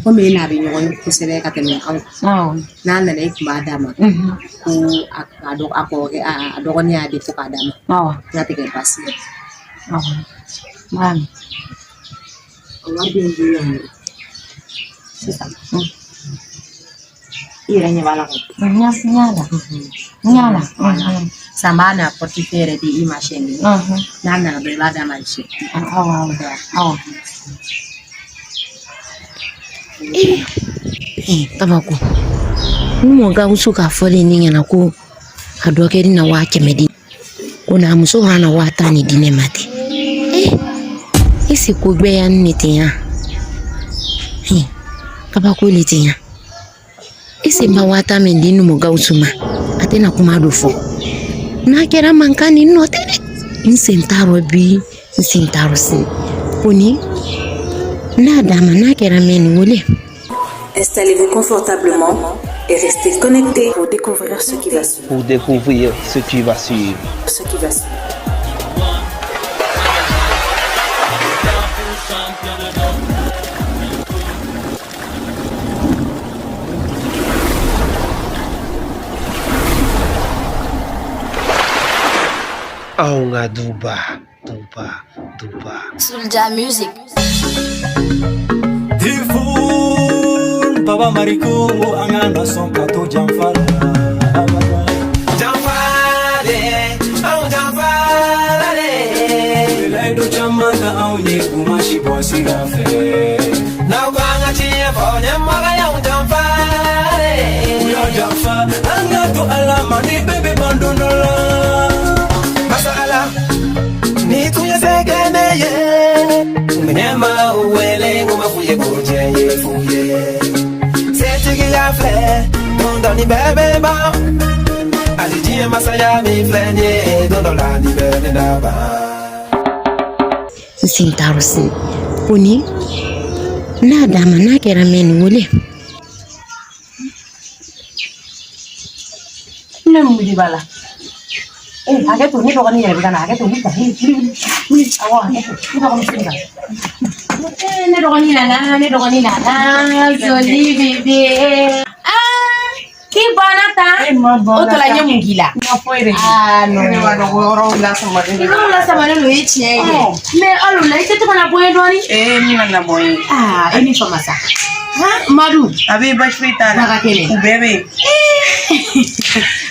Comme il a bien eu que c'est ka tɛmɛ anw kan. N'a nana i kun b'a d'a ma ko a dɔgɔnin y'a de fo k'a d'a ma n'a tɛ kɛ baasi ye. O wari bɛ n bolo yan nɔ sisan i yɛrɛ ɲɛ b'a la san b'a na portefeuille yɛrɛ di i ma siɲɛ kelen n'a nana dɔrɔn i b'a d'a ma Tabako numu Gawusu k'a fɔlen ne ɲɛna ko a dɔ kɛra na 100 di ko na muso kana 10 di ne ma ten ese ko bɛɛ ya ne ten ya Tabako le ten ya ese ma 10 min di numu Gawusu ma a tɛna kuma dɔ fɔ n'a kɛra mankan ni nɔ tɛ dɛ n sen t'a rɔ bi n sen t'a rɔ sini ko ni n'a d'a ma n'a kɛra mɛ nin wele. Installez-vous confortablement et restez connectés pour découvrir ce qui va suivre. Aunga duba. Soulja Music. Baba Mariko angana son kato jamfara Laido chamanda aunye kumashi bosi gafe Na wanga chie fone maga ya jamfare Uya jamfa anga to alama ni bebe bandonola Masala ni tuye segeneye Umenyema uwele ngumafuye kujeye fuye ya flè dans ni bébé ba ali die masaya mi flène dans la ni bébé ba Sintarusin kuni na dama na kera men wole ne mu di bala age to ni do ni yere bana age to ni awa age to ni do ni singa ne do ni na joli bébé ki banata o to la nyemu gila no la sama no yichie me alu la ite to na boy doni mi na boy eni famasa Madu abi bashfita na kele bebe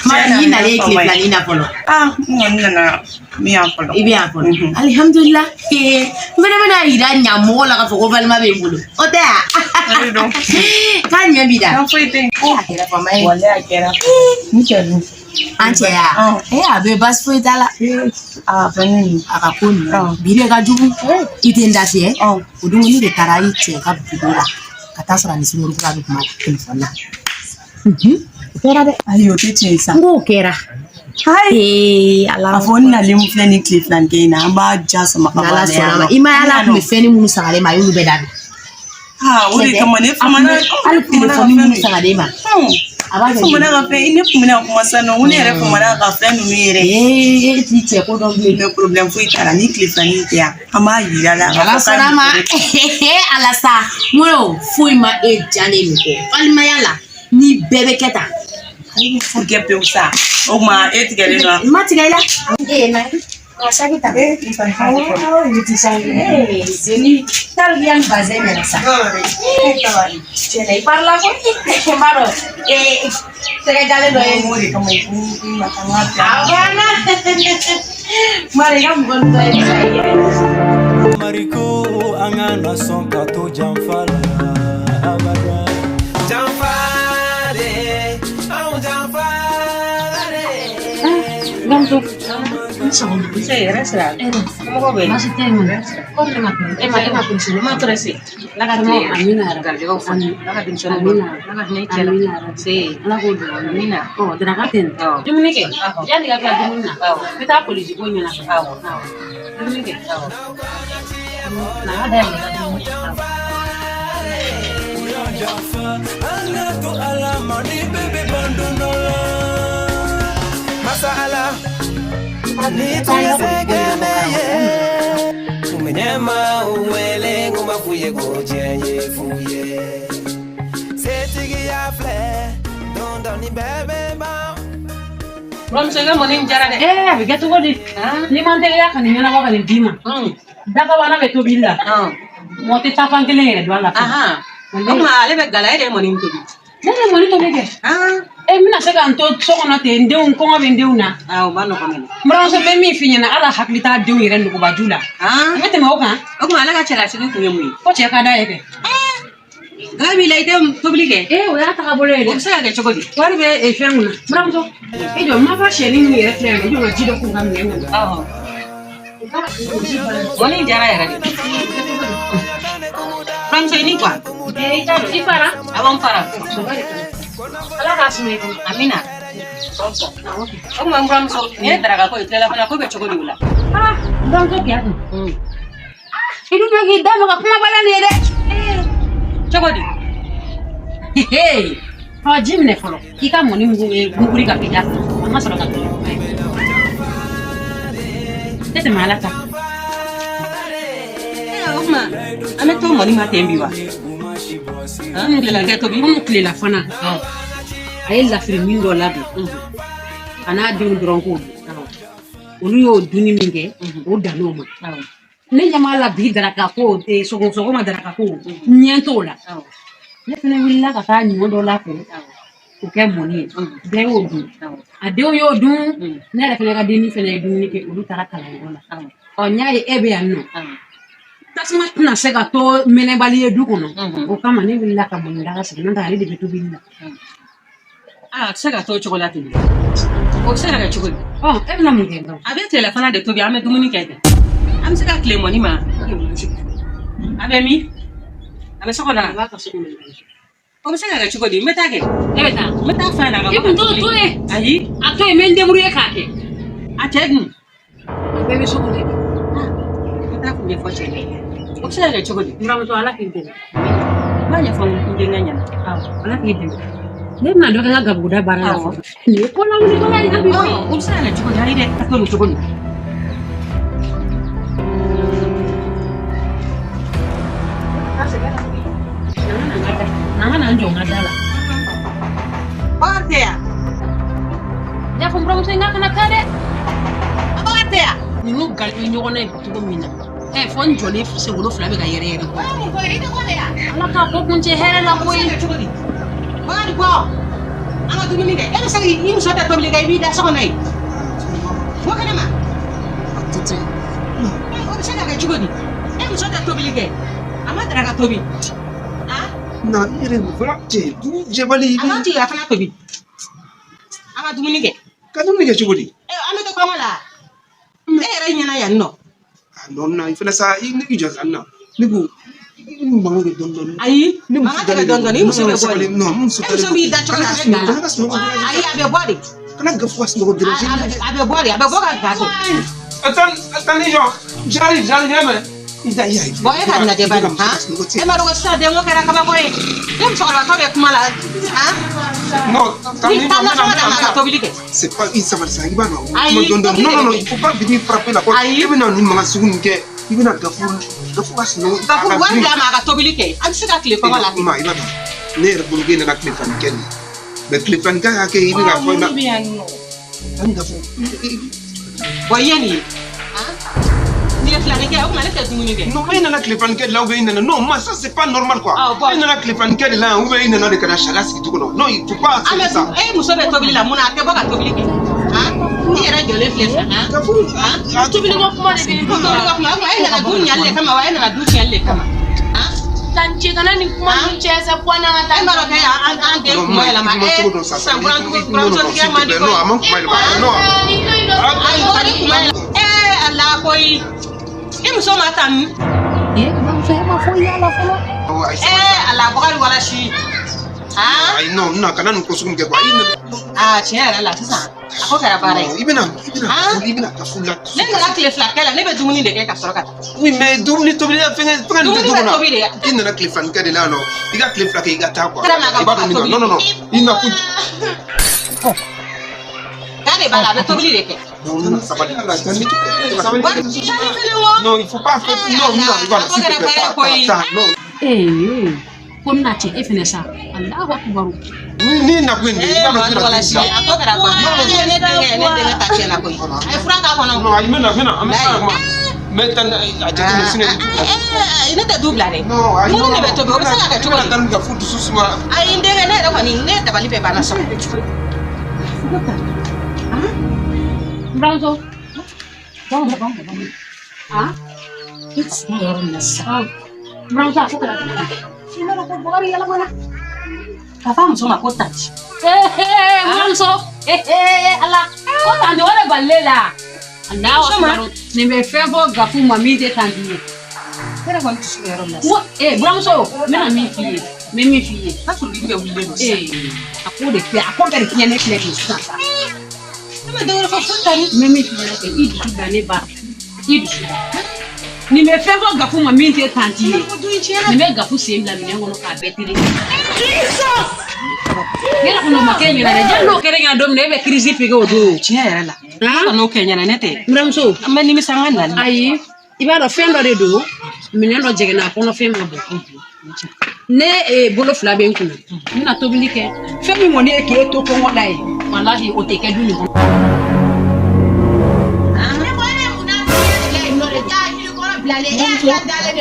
Madu na le clip la nina polo ngana mi apolo ibi apolo alhamdulillah mena ira nyamo la ka foko valma be bulu o te kan nyabida no fuite akera pa mai wala akera mchelu anche ya abe bas fuita la fani akakuni bire ga jubu itenda sie udungu ni de tarai che ka bidura kata sara ni sinu ruka kuma telefona kera de ayo tete sa ngo kera hai ala afoni na limu flani clip lan keina amba jasa makabala ya ima ala ku feni mu sangale ma yulu bedade uri kama ne famana al telefoni mu sangale ma aba famana ga fe ine famana kuma sano uni re famana ga flani mu yere ti che ko don bi le problem fu itara ni clip lan ya ama yira la ala salama ala sa mo fu ma e jane mi ko alma yala ni bebe keta fuge pe usa o ma etigere no ma tigela na asaki ta ti sai zeni tarbian bazai mera sa chele parla ko maro te gale do muri como matanga abana mari gam gon do Mariko angana son kato jamfara Ganto, insomma, será. ¿Cómo ves? Más tema. Corre más. Emma pensione, ma tre sì. La carne amina, gargio fani. La pensione amina. La carne amina. Sì. La godo amina. Oh, della carne. Dimmi che. Ya diga che amina. Kita polisi punya na. Dimmi che. Nah, ada yang Mnyama uwele nguma fuye gojenye fuye. Setigi ya fle, don't ni bebe ba. Rom sega moni jara de. Abi gato godi. Ni mantele ya kan ni na baba ni bima. Daga wana beto billa. Mote tafan kele ngere dwala. Aha. Kuma ale be gala ere moni to bi. Nene moni to bege. Mina sega anto sokona te ndeun ko ngabe ndeuna. O mano ko men. Mra so be mi finyana ala haklita deun yere ndugo bajula. Mete ma oka. Kuma ala ga chela sigi kuye mu. Ko che ka da yeke. Gabi la ite publique. O ya ta ka bole de. O sa ga chogodi. Wari be e fenguna. Mra so. Jo ma fa sheli ni yere fle jo ma jido ku ngam ngenga. Moni jara yere. Rom so ni kwa. Ipara. Awon para. Ala ka sume ko. Amina. O ma rom so ni daraga ko itela fana ko be chogodi wala. Don ko biya. Idu be gi dama ka kuma bala ne de. Chogodi. Hey. Ho jimne folo. Kika moni nguri ka pija. Mama solo ka. Tete malaka. Oma. Ame to moni ma tembi wa. La gato bi mo kle la fana. Ay la firi min do labi. Ana dun dronko. Olu yo duni minge o danoma. Ne jama la bi daraka ko te sogo ma daraka ko nyanto la. Ne fene willa ka ta nyo do la ko. Ko ke moni. De o dun. Ade o yo dun. Ne la fene ka deni fene dun ni ke olu tara kala ngola. O nyaay ebe anno. Tasma tuna sega to mene bali edu kono. O kama ne willa ka moni daga sigi nanda ali de betu billa. Sega to chocolate. O sega ga chocolate. Ebe na munge ndo. Abe telefona de tobi ame dumuni kete. Am sega kle moni ma. Abe mi. Abe sokona. O sega ga chocolate meta ke. Ebe ta. Meta fa na ga. Ibu to e. Ayi. Ato e men demuru e ka ke. Ategn. Bebe sokole. Meta ku me foche. O sega ga chocolate. Mura to ala kinte. Ba ya fa ndenga nyana. Ala kinte. Ne na do ka gabuda bara la fo. Ni ko la ni ko la ni abi. O sega ga chocolate ari de ka to chocolate. Nana njo ngadala. Parte ya. Ya fo mbra musenga kana kade. Parte ya. Ni no gal ni nyogona e tugo mina. Fo njole fu se wolo fula be ga yere yere. Ala ka ko kunje here la boy. Bari ko. Ama tu ni de. Ele sagi ni so ta to bi ga bi da so nai. Wo kana ma. Tete. O se ga chugodi. Ele so ta to bi ga. Ama dara ga to bi. Na ire vrate du jebali Ama ti ya fana to bi. Ama tu ni ge. kanu ni ke chugodi Ama to ko mala. Re nyana ya no. non na ifela sa ni ki josa na ni bu ni mango de don Ayi. Ma ga don ni muso be body. no muso Muso bi da choka ga. Ayi abe body. kana ga fwas no de Abe body, abe boga ga so. atan ni jo jari yame ida ya Boy ka na de ba ha. E ma do sa de mo kara ka ba boy. Dem so ka to be kuma la. Ha? no Ni ta na so da ma to bi ke. c'est pas il ça va ça il va non Aïe, non il faut pas venir frapper la porte Aïe. il va non ni manga sugun ke il va ga fwas no Ga fu wan da ma ga to bi ke. Am si ka kle ko la. ma il va ne er bulge na kle fan ken be kle fan ka ke il va ko na anda fu Boy yeni. Ha? Ni la flane ke o ma la te du ni ke. non mais na kle fan ke là où il non mais ça c'est pas normal quoi il na kle fan ke là où il na de kana chagas ki tuko non il faut pas Ame ça muso be to bi la muna te boga to bi ke. Ha? Ni era jole flesh ha. ga To bi ko kuma de bi. Ko to ga kuma ai na du nyalle kama wa na du nyalle kama. Ha? Tanche kana ni kuma mcheza bwana Ai hata. maro ke an de kuma la ma sa buran so ke ma di ko. non amon kuma non Ai ko di kuma. Allah koi. Muso ma tan. Ma fa ma fo ya la folo. Allah bokari wala shi. Ha? ai non na kana ko sugum ke ko Che era la tsa. Ako kara bare. ibina ka fulla Ne na kle fla kala ne be dumuni de ke ka soroka. oui mais dumni to bi fenga fenga Dumuni de ka duguna tobi de. ina na cliff fan kade la no iga cliff la ke iga ta quoi Kara na ga ibadu tobi. non ina ku Kare bala be tobi de ke. Non, il faut pas faire. Non, voilà, s'il te plaît, ça, non. Comme Nachi, et finir ça. Allah va pouvoir. Ni na kwende, Wala si ako kara ko. Ne ta chela ko. Ai fura ka kono. non, amena, amesa. Metan ajati sine. Ina ta dubla ne. Non, ai. Mun ne beto be o sanga ka tuko. Tan ga futu susuma. Ai ndenge ne ko ni ne ta bali pe bana so. Branzo. Vamos. Ah? It's not necessary. Branzo, aku kena. Sino na ko bari ala mana? Kafamu soma kostati. Branzo. Ala. Kota ndio wale balela. Allah wa nimefeva gafu mamide tandiye. Kera kwa mtu shule ronda. Branzo, mimi fiye. Hapo libe ulile. Akode pia akode kinyane kile kisasa. Kama ndio kwa futani. Mimi fiye idi kidane ba. Idi. Nimefeva gafu mamide tandiye. Nime gafu semla minyango no ka betile. Jesus! Yera kuno makenya na jando kerenga dom nebe krizi pige odo. Chiera la. No Kenya na nete. Mramso. Amma ni misanga na. Ayi, ibaro fendo de do. Minendo jegena kono fendo bo. Ne bolo fla ben kuna. Mina tobili ke. Femi moni e ke to ko ngodai. Wallahi o te ke duni.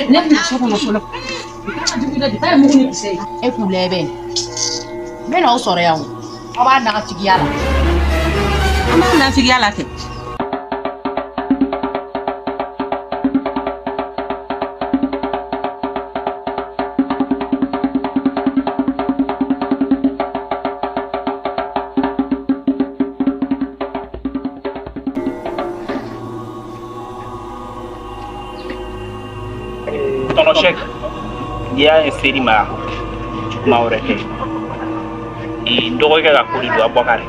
Ne bi so ko no solo. E kulebe. Me no soro ya wo. Oba na tigiyala. Amma na figiyala ke. Tono shek ya seri ma maureke ndogo ga ko do abokare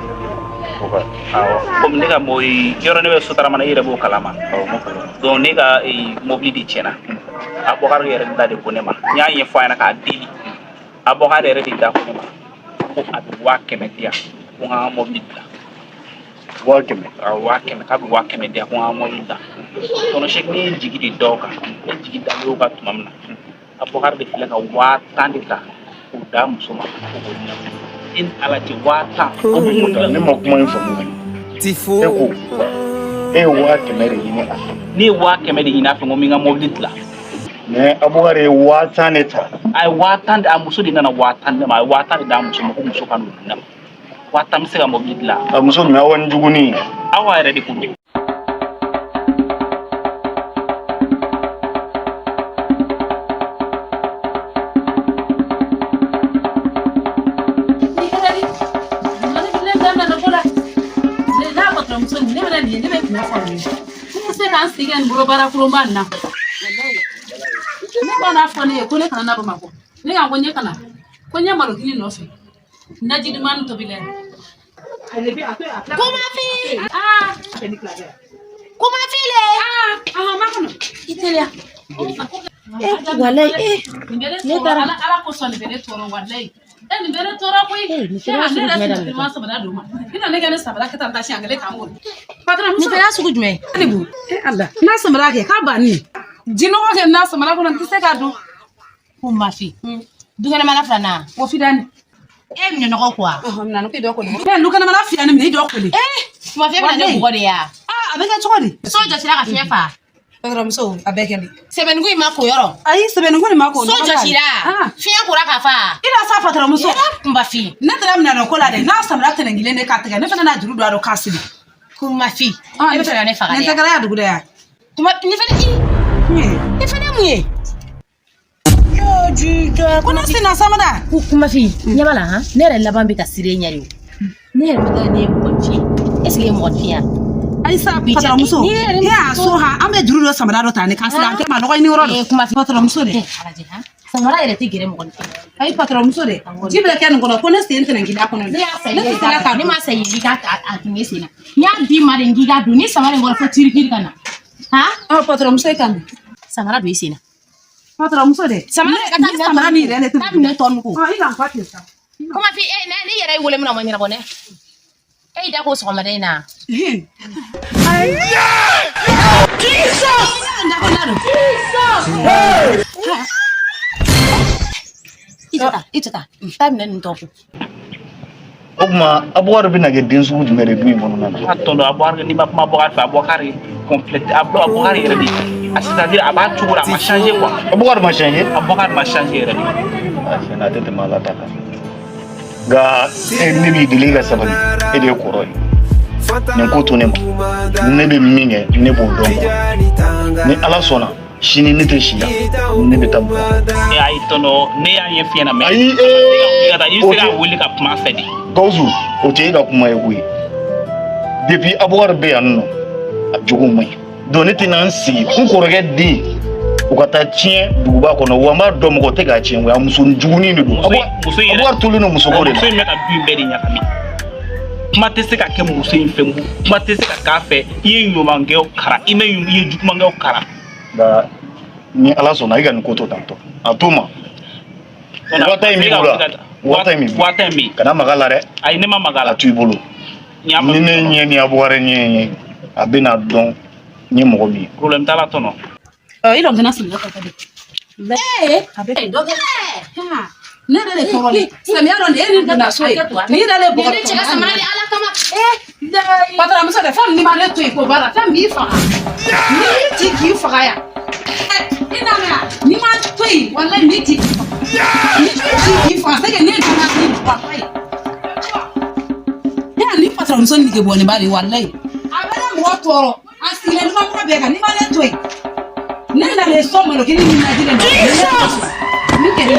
comme ne ga moy yoro ne be sutara mana yire bo kalama do ne ga mobili di chena abokare yere da de konema nya yin fa na ka dili abokare yere di da konema ko adu wakeme dia ko ha mobili da wakeme ka bu wakeme dia ko ha mobili da tono shek ni jigi di doka jigi da lo ka tumamna abokare de fila ka wa tandita ko da musuma in alati wata ne mo kuma informu tifo wa kemere yini ni wa kemere ina fe ngomi nga mobilitla ne abogare wata ne ta ai wata da musu dina na wata da ma wata da musu mo musu kanu na wata mi sega mobilitla musu na wan juguni awa re di kunde Stigen bro bara kurumba na. Ne bana fone ko ne kana na bama ko. Ne ga gonye kana. Konye maro kini no fe. Na jidi man to bile. Kuma fi. Kuma file. Ma kono. Itelia. Wallahi ne dara ala ko so ne bere toro wallahi. Ni bere toro ko yi. Ne da ma so bada do ma. Ina ne ga ne sabala ka tanta shi angale ka mo. Patron ni fera sugu jume. Ani bu. Allah. Na samara ke ka ba ni. Jino ko ke na samara ko nan tise ka do. Kuma fi. Dugana mala frana. Wo fi dani. Mi no ko kwa. Na no ke do ko ni. Lu kana mala fi ani mi do ko ni. Kuma fi na ne ko de ya. Abeka chokodi. Soja sira ka fi fa. Patron so abeka ni. Seben ngui mako yoro. Ai seben ngui mako. Soja sira. Fi akura ka fa. Ina sa patron so. Mba fi. Na tara mina no kola de na samara tana ngile ne ka taga ne fana na juru do ado kasidi. Kuma fi. E be fana ne fa ga. Ne tagara ya dugu da ya. Kuma ni fana ni fana muye. Yo jiga. Kuna sina samada. Kuma fi. Nyamala ha. Ne re laban bi ka sire nyari. Ne re maga ne ko fi. Est-ce que mo fi ya? Ai sa patron muso. Ya so ha ame juru do samara do tani kasida ante ma no ko ni woro. Kuma fi patron muso de. Alaji ha. Samara ere ti gere mo ko fi. Ai patron muso de. Jibla ken ngono ko ne sente ngida ko no. Ni ma sayi giga a tunye sina. Nya bi mare giga do ni samara ngoro fo tirikiri kana. Ha? Patron muso kan. Samara do isina. Patron muso de. Samara ni re ne tu. Ne ton ko. Ila mpati sa. Kuma fi ne yere wole mo na mo nyira bone. Eh, da ko so ma dai na. Hin. Ita. Time nan topu. Ogma Abougar bina ge den sugu jumere du ibonu na. Atondo Abougar ni ma Abougar fa Abougar complète Abougar yere di. C'est-à-dire aba toura ma changer quoi. Abougar ma changer. Abougar ma changer yere di. Ah, na tete malata ka. Ga ni bi diliga sabali e de koroi. Ni ko to ne ma. Ne be minge ne bo don. Ni ala sona shini ne te shiya. Ne be tabu. E ay tono ne ya ye fiena me. Ayi Gata yisira wuli ka kuma fedi. Gauzu o te ga kuma ye kuyi. Depuis Abougar be yanno a jogo mai. Don ne tinan si kun koroge di o ka taa tiɲɛ duguba kɔnɔ wa n b'a dɔn mɔgɔ tɛ k'a tiɲɛ o y'a muso jugunin de don. Abougar tulen don muso ko de la. Muso in bɛ ka du in bɛɛ de ɲagami. Kuma tɛ se ka kɛ muso in fɛ, kuma tɛ se ka k'a fɛ. I ye ɲumankɛw kara, i ye jugumankɛw kara. Nka ni ala sɔnna i ka nin ko to tantɔ a to ma. Waata in b'i bolo wa? Waata in b'i bolo. Kana maga la dɛ. Ayi ne ma maga la. A t'u bolo. Ni ne ɲɛ ni Abougar ɲɛ a bɛna dɔn n ye mɔgɔ min ye. Problème t'a la tɔnɔ. I don't know something like that. Hey, ne da le tɔɔrɔli samiya dɔ de e ni dana so ye ni da le bɔgɔ Ne cɛ ka samara di ala kama. patron muso de fɛn ni ma ne to yen ko baara fɛn b'i faga ni ti k'i faga yan i na mɛn ni ma to yen walayi ni ti k'i faga ni ti k'i faga c'est que ne dana ni walayi ni patron muso ni ke bɔ nin ba de walayi a bɛ ne mɔgɔ tɔɔrɔ a sigilen numan kuma bɛɛ kan ni ma ne to yen ne na le so malo kini ni na jire na ni ke ni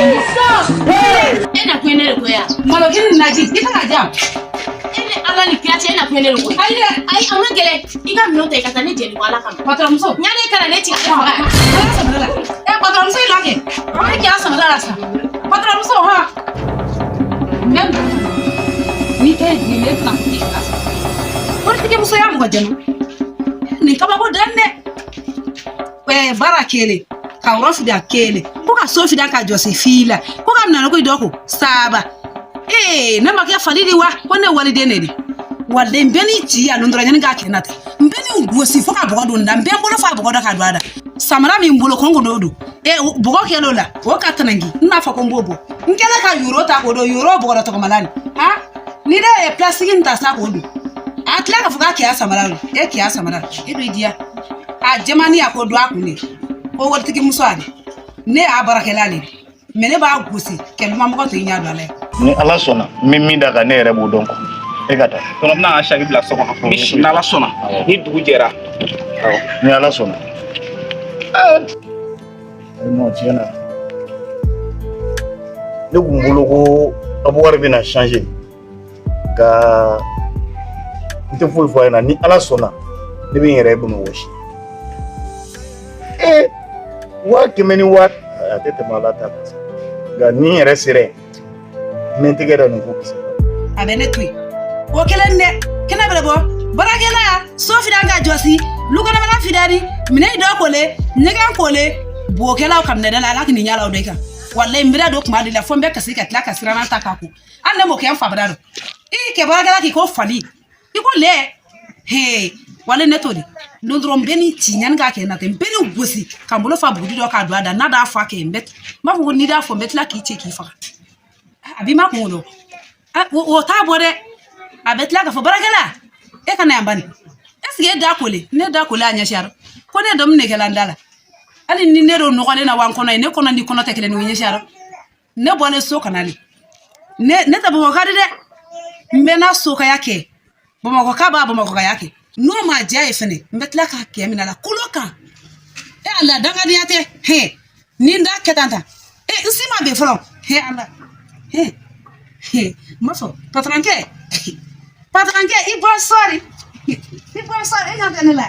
Ena ko ne ko ya. malo kini na ji ita ka jam Ene ala ni kiache ena ko ne ko. Ai anga gele. Iga minota ikata ne jeli wala kama. patron muso Nyane kala ne tika ko ga. patron muso ila ke ai kya sama dara sa patron muso ha nem ni ke ni le na ki ka por ke muso ya mo jenu ni ka ba ko danne bara kele ka rofu da kele ko ka so fi da ka Josephila ko ka mna ko idoko saba na makia falidi wa kone walide ne di walde mbeni ti ya londra nyani ga kenata mbeni ngosi fo ka bogo do nda mbembolo fa bogo da ka doada samara mi mbolo kongo dodo bogo kelo la o ka tanangi na fa ko mbobo nkele ka euro ta ko do euro bogo da to malani ha ni de plastic nta sa ko do atla ka fuka kiya samara kiya samara do idia a jamani ya ko do akune o warti ki musani ne a barakelani mene ba gosi ke ma mo ko to nya do ale ni ala sɔnna min da ka ne yɛrɛ b'o dɔn ko e ka taa. Tɔnɔ bɛna an ka saki bila so kɔnɔ. Ni ala sɔnna ni dugu jɛra. Ni ala sɔnna. Non tiɲɛ na ne kun bolo ko Abougar bɛna changer ka n tɛ foyi fɔ a ɲɛna ni ala sɔnna ne bɛ n yɛrɛ Bamakɔ si. 100 ni 1 a tɛ tɛmɛ ala ta kan nka ni n yɛrɛ sera yen men tigɛ nin ko kisa a bɛ ne to yen o kelen dɛ kɛnɛ bɛ bɔ barakɛla so fidan ka jɔsi lukɔnɔmana fidani minɛ dɔ kole ɲɛgɛn kole bokɛlaw ka minɛ da la ala k'i ɲala o de kan walayi n bɛna don kuma de la fo n bɛ kasi ka tila ka siranna ta k'a ko hali ne m'o kɛ n fa bara dɔn i kɛ barakɛla k'i ko fali i ko lɛ walayi ne to de don dɔrɔn n bɛ ni ci ɲani k'a kɛ na tɛ n bɛ ni gosi ka n bolo fa bugudi dɔ k'a don a da n'a d'a fɔ a kɛ n bɛ n b'a fɔ ko n'i d'a fɔ n bɛ tila k'i cɛ k'i faga a b'i ma kungo dɔn o t'a bɔ dɛ a bɛ tila k'a fɔ barakɛla e kana yan bani est-ce que e da kole ne da kole a ɲɛsiyara ko ne dɔn min ne kɛla n da la hali ni ne don nɔgɔlen na wa n kɔnɔ ye ne kɔnɔ ni kɔnɔ tɛ kelen ni o ɲɛsiyara ne bɔlen so kana le ne tɛ Bamakɔ ka di dɛ n bɛ n'a sokaya kɛ Bamakɔ ka b'a Bamakɔkaya kɛ n'o ma diya ye fɛnɛ n bɛ tila k'a kɛ mina la kolo kan ala dangadenya tɛ ni n da kɛ tan n si ma bɛn fɔlɔ ala ma fɔ patrankɛ i bɔ sɔri e ɲa tɛ ne la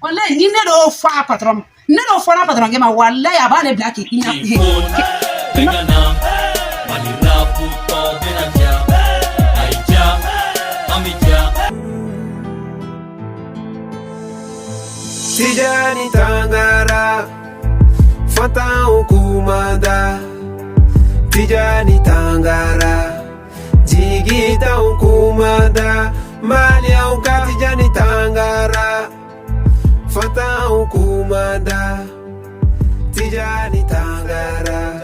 walayi ni ne dɔw fɔ a patron ma ne dɔw fɔra patrankɛ ma walayi a b'ale bila k'i ɲa Tijani Tangara Fata Ukumada Tijani Tangara Jigita Ukumada kumanda mali au kati jani tangara fata kumanda tijani tangara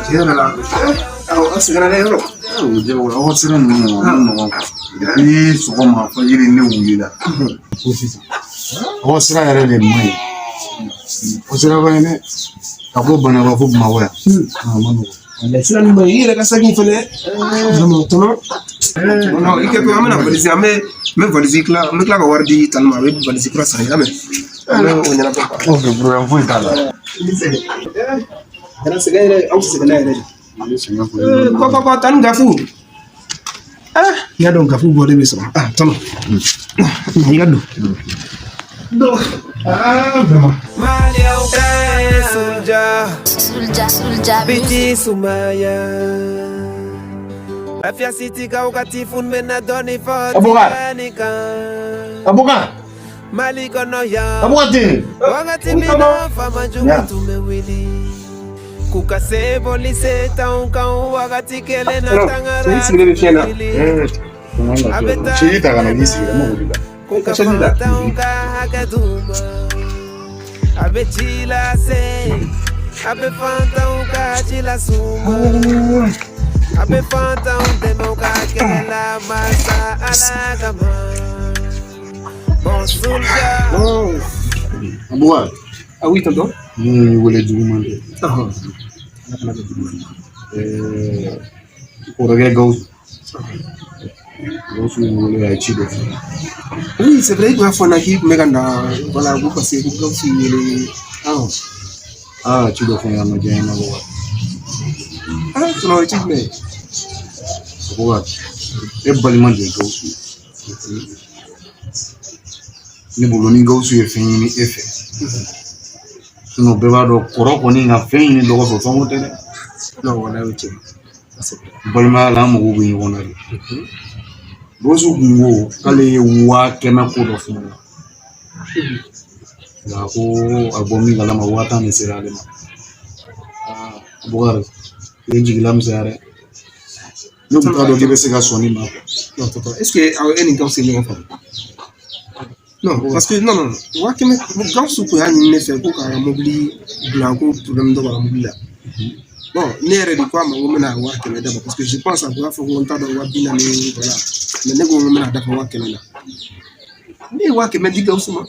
Tiada lah. Awak sekarang ni orang. Jauh awak sekarang ni orang. Jadi suka maaf jadi ni ungila. Awak sekarang ada lemai. Awak sekarang ni aku bana aku mawa. Mana? Sekarang ni ini lekas lagi file. Nama tono. No, ikat tu amena valisi ame valisi kla kawar di tanma valisi kura saya ame. Onyana apa? Oh, bro, yang pun tak lah. Karena segala awak segala ada. Kau tan gafu. Ya dong gafu boleh besok. Tono. Iya dong. Berapa? Malia Sulja Biti Sumaya Afia City kau katifun menadoni for Abuka. Maliko no ya Abuka. Wakati mina fama jungu tumewili Kukasebo liseta unkau wakati kele na tangara Cerita kan lagi sih, kamu bila. Kukafata unka hakaduma Abe chila se Abe fanta unka chila sumu Abe fanta unte unka kela masa alagama Bon Sulja Abuka. Oui, tonton. Boleh dulu Orang gaus. Gaus boleh achieve. Oui, c'est vrai que la fois qui me ganda voilà vous passez vous gaus il tu dois faire un gain na boa. tu n'as pas mais Boa. Balima de gaus. Ni boloni gaus e fini efe. No beba do koroko ni na fini do so so motene. non voilà ok. Balima la mo go yin wona ri. Bozu gungo kale wa kema ko do fini. La ko abomi gala ma wata ni serale ma. Bogar. Yenji gilam sare. No buta do gebe se ga soni ma. Non tonton, est-ce que un gaus c'est bien fait? Non, parce que non, moi qui me gaus pour y ne fait pour qu'un mobile blanco pour le monde mobile là. Bon, n'ere di quoi mais on mena wa que me d'abord parce que je pense à voir faut qu'on t'a dans wa bina ni voilà. Mais ne go mena d'abord wa que là. Mais wa que me dit gaus moi.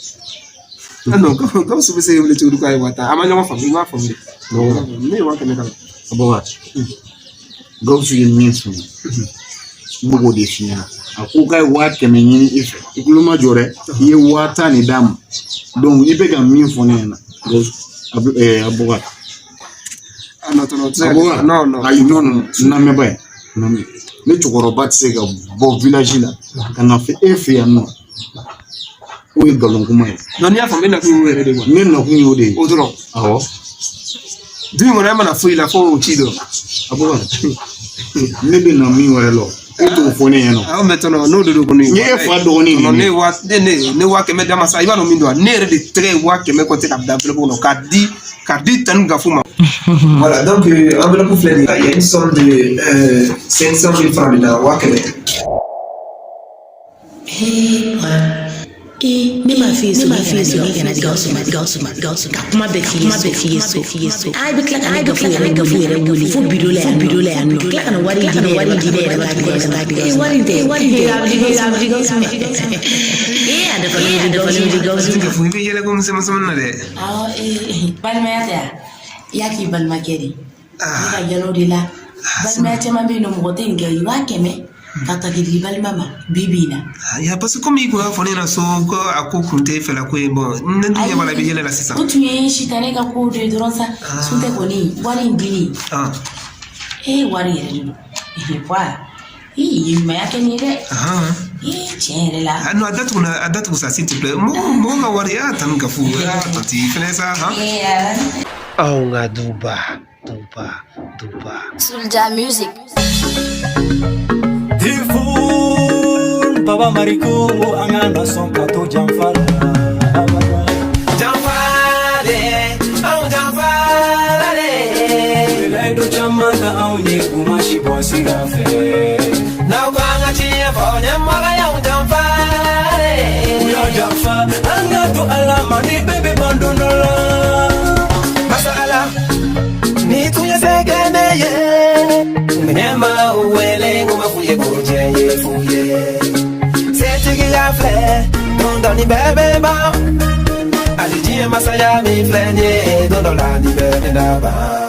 Ah non, gaus c'est le truc quoi wa ta. Ama nyama famille wa famille. Non, mais wa que me d'abord. Aboga. Gaus yin minsu. Bugo de finya. Akuka wa keme nyini ife. Ikuluma jore ye wata ni dam. Donc ibe ga min fonena. Aboga. Ah non, non. Ayi non na me bay. Na me. Ne chokoro bat se ga bo village la. Kana fe efe ya no. O e galon kuma e. Non ya famille na ku were de wa. Ne na ku yode. Odro. Awo. Du ngona mana fo ila fo chido. Aboga. Ne be na mi were lo. Eto fone yano. Ah maintenant no do ko ni. Ni e fa do ni. Non ne wa ne wa ke me dama sa iba no mindo ne re de très wa ke me ko te cap d'enveloppe no kadi tan gafuma. Voilà, donc enveloppe fleur il y a une somme de 500 000 francs de wa ke me. Ne ma fi so ni kana gausu kuma be fi so ai be klaka ne gafu re wuli fu bidole ya no klaka na wari di ne ba wari de abdi gausu ada fa gausu Fu be yele ko musema na de. balma ya ki balma kedi ka jalo de la balma te mambe no mo te ngai wa keme kata gidi balma bibina Ya parce que comme il ko fone na so ko akokunte fela ko bon ndu ya bala be yele la sisa. kutu ye shitane ka ko de doronsa sunte ko ni wari ndini wari yele no kwa ma yake ni de chere la No adatu ça s'il te plaît. Mo ga wari ya tan gafu tati fele sa nga duba. Sulja Music. Tifun Baba Mariko angana son kato jamfale au jamfale Lendo chamanda au ni kumashi boy bossy cafe. Now banga chia for them magaya unjamfare. We are jamfa, anga to Allah money baby bandonola. Masala, ni tu ya segene ye. Minema uwele ngoma fuye goje ye fuye. Setigi ya fle, dondoni bebe ba. Alijie masaya mi flenye, dondola ni bebe na ba.